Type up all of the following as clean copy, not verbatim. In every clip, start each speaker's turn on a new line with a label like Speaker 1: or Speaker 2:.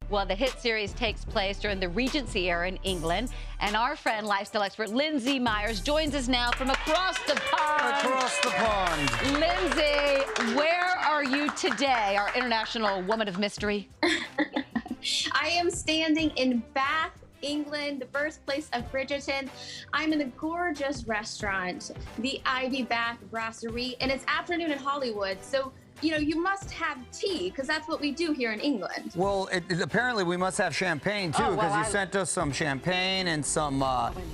Speaker 1: Well, the hit series takes place during the Regency era in England, and our friend, lifestyle expert Lindsay Myers, joins us now from across the pond.
Speaker 2: Across the pond.
Speaker 1: Lindsay, where are you today, our international woman of mystery?
Speaker 3: I am standing in Bath, England, the birthplace of Bridgerton. I'm in the gorgeous restaurant, the Ivy Bath Brasserie, and it's afternoon in Hollywood. So, you know, you must have tea because that's what we do here in England.
Speaker 2: Well, apparently we must have champagne too, because you sent us some champagne and some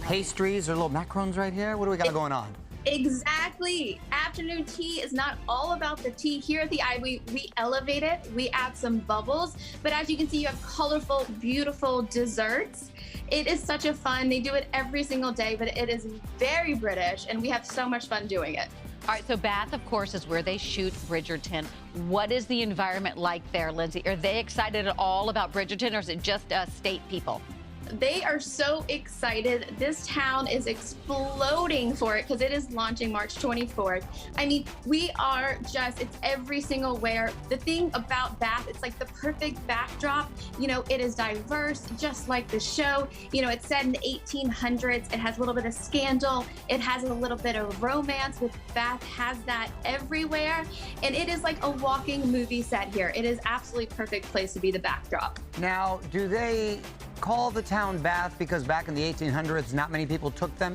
Speaker 2: pastries or little macarons right here. What do we got going on?
Speaker 3: Exactly. Afternoon tea is not all about the tea. Here at the Ivy, we elevate it. We add some bubbles. But as you can see, you have colorful, beautiful desserts. It is such a fun. They do it every single day, but it is very British, and we have so much fun doing it.
Speaker 1: All right, so Bath, of course, is where they shoot Bridgerton. What is the environment like there, Lindsay? Are they excited at all about Bridgerton, or is it just state people?
Speaker 3: They are so excited. This town is exploding for it because it is launching March 24th. I mean, we are just, it's every single where. The thing about Bath, it's like the perfect backdrop. You know, it is diverse, just like the show. You know, it's set in the 1800s. It has a little bit of scandal. It has a little bit of romance, with Bath has that everywhere. And it is like a walking movie set here. It is absolutely perfect place to be the backdrop.
Speaker 2: Now, do they call the town Bath because back in the 1800s, not many people took them,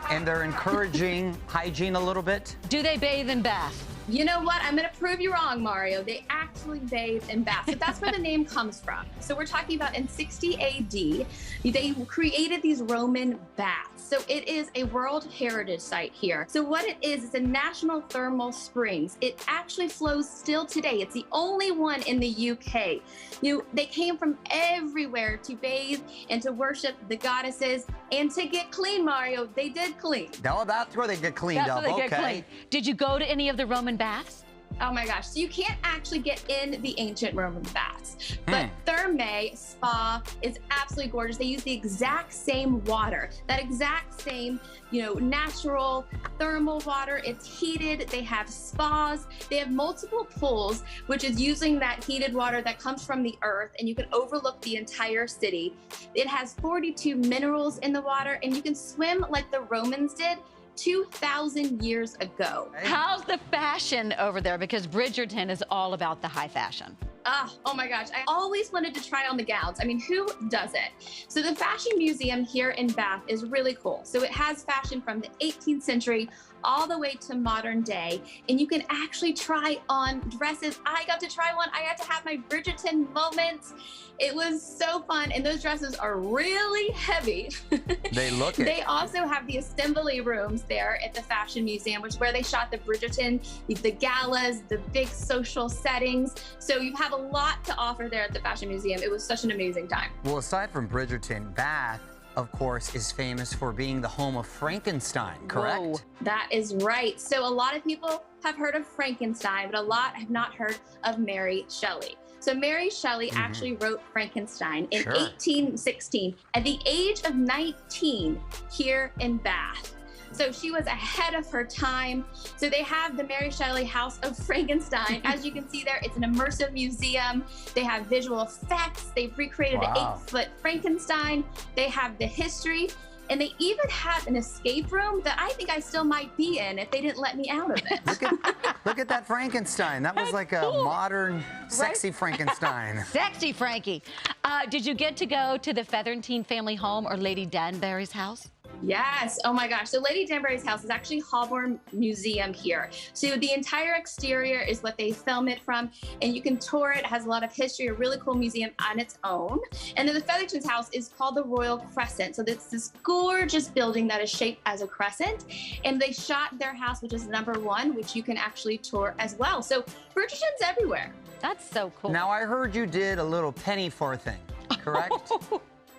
Speaker 2: and they're encouraging hygiene a little bit?
Speaker 1: Do they bathe in Bath?
Speaker 3: You know what? I'm going to prove you wrong, Mario. They actually bathe in Bath. So that's where the name comes from. So we're talking about in 60 AD, they created these Roman baths. So it is a World Heritage Site here. So what it is, it's a national thermal springs. It actually flows still today. It's the only one in the UK. They came from everywhere to bathe and to worship the goddesses and to get clean, Mario. They did clean.
Speaker 2: No, that's where they get cleaned up.
Speaker 1: Get clean. Did you go to any of the Roman baths?
Speaker 3: Oh my gosh, so you can't actually get in the ancient Roman baths, but Thermae Spa is absolutely gorgeous. They use the exact same water, that exact same, natural thermal water. It's heated, they have spas, they have multiple pools, which is using that heated water that comes from the earth, and you can overlook the entire city. It has 42 minerals in the water, and you can swim like the Romans did 2,000 years ago.
Speaker 1: How's the fashion over there? Because Bridgerton is all about the high fashion.
Speaker 3: Oh my gosh, I always wanted to try on the gowns. I mean, who doesn't? So the Fashion Museum here in Bath is really cool. So it has fashion from the 18th century all the way to modern day, and you can actually try on dresses. I got to try one. I got to have my Bridgerton moments. It was so fun, and those dresses are really heavy.
Speaker 2: They look it.
Speaker 3: They also have the assembly rooms there at the Fashion Museum, which is where they shot the Bridgerton, the galas, the big social settings. So you have a lot to offer there at the Fashion Museum. It was such an amazing time.
Speaker 2: Well, aside from Bridgerton, Bath, of course, is famous for being the home of Frankenstein, correct?
Speaker 1: Whoa.
Speaker 3: That is right. So a lot of people have heard of Frankenstein, but a lot have not heard of Mary Shelley. So Mary Shelley actually wrote Frankenstein in 1816 at the age of 19 here in Bath. So she was ahead of her time. So they have the Mary Shelley House of Frankenstein. As you can see there, it's an immersive museum. They have visual effects. They've recreated an 8-foot Frankenstein. They have the history. And they even have an escape room that I think I still might be in if they didn't let me out of it.
Speaker 2: Look at that Frankenstein. That was like a modern, sexy Frankenstein.
Speaker 1: Sexy Frankie. Did you get to go to the Featherston family home or Lady Danbury's house?
Speaker 3: Yes. Oh my gosh. So Lady Danbury's house is actually Holborn Museum here. So the entire exterior is what they film it from, and you can tour it. It has a lot of history, a really cool museum on its own. And then the Featherston's house is called the Royal Crescent. So it's this gorgeous building that is shaped as a crescent. And they shot their house, which is #1, which you can actually tour as well. So Bridgerton's everywhere.
Speaker 1: That's so cool.
Speaker 2: Now, I heard you did a little penny farthing, correct?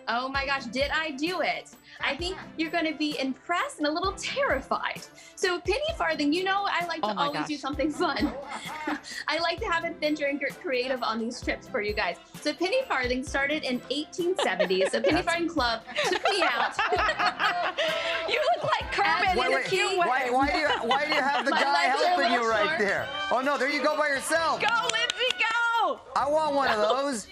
Speaker 3: Oh my gosh, did I do it? I think you're going to be impressed and a little terrified. So penny farthing, I like to always do something fun. I like to have adventure and get creative on these trips for you guys. So penny farthing started in 1870. So penny farthing club took me out.
Speaker 1: You look like Kermit in a cute way.
Speaker 2: Why do you have the guy helping you right there? Oh no, there you go by yourself.
Speaker 1: Go, Lindsay, go!
Speaker 2: I want one of those.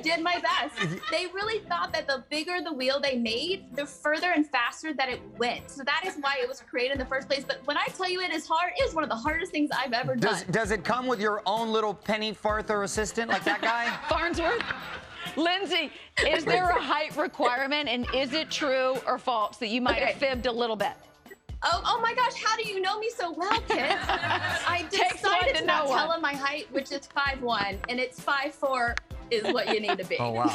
Speaker 3: did my best. They really thought that the bigger the wheel they made, the further and faster that it went. So that is why it was created in the first place. But when I tell you it is hard, it is one of the hardest things I've ever done.
Speaker 2: Does it come with your own little penny farther assistant like that guy?
Speaker 1: Farnsworth? Lindsay, is there a height requirement, and is it true or false that you might have fibbed a little bit?
Speaker 3: Oh my gosh, how do you know me so well, kids? I decided to not tell them my height, which is 5'1", and it's 5'4" is what you need to be.
Speaker 2: Oh, wow.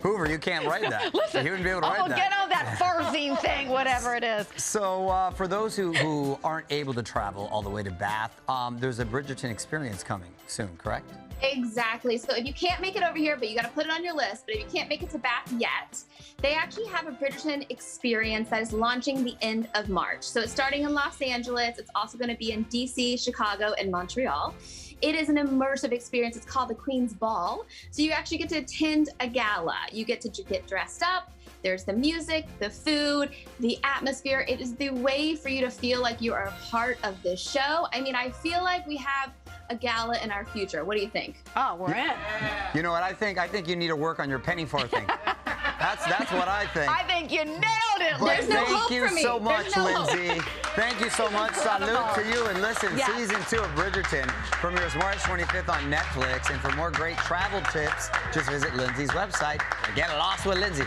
Speaker 2: Hoover, you can't write that.
Speaker 1: Listen,
Speaker 2: you wouldn't be able to write that.
Speaker 1: Get on that Farzine thing, whatever it is.
Speaker 2: So for those who aren't able to travel all the way to Bath, there's a Bridgerton experience coming soon, correct?
Speaker 3: Exactly. So if you can't make it over here, but you got to put it on your list, but if you can't make it to Bath yet, they actually have a Bridgerton experience that is launching the end of March. So it's starting in Los Angeles. It's also going to be in DC, Chicago, and Montreal. It is an immersive experience. It's called the Queen's Ball. So you actually get to attend a gala. You get to get dressed up. There's the music, the food, the atmosphere. It is the way for you to feel like you are a part of this show. I mean, I feel like we have a gala in our future. What do you think?
Speaker 1: Oh, we're in.
Speaker 2: You know what I think? I think you need to work on your penny farthing. That's what I think.
Speaker 1: I think you nailed it,
Speaker 2: But
Speaker 1: Lindsay.
Speaker 2: thank you so much, Lindsay.
Speaker 3: Hope.
Speaker 2: Thank you so much. Salute to you. And listen, season 2 of Bridgerton premieres March 25th on Netflix. And for more great travel tips, just visit Lindsay's website and get lost with Lindsay.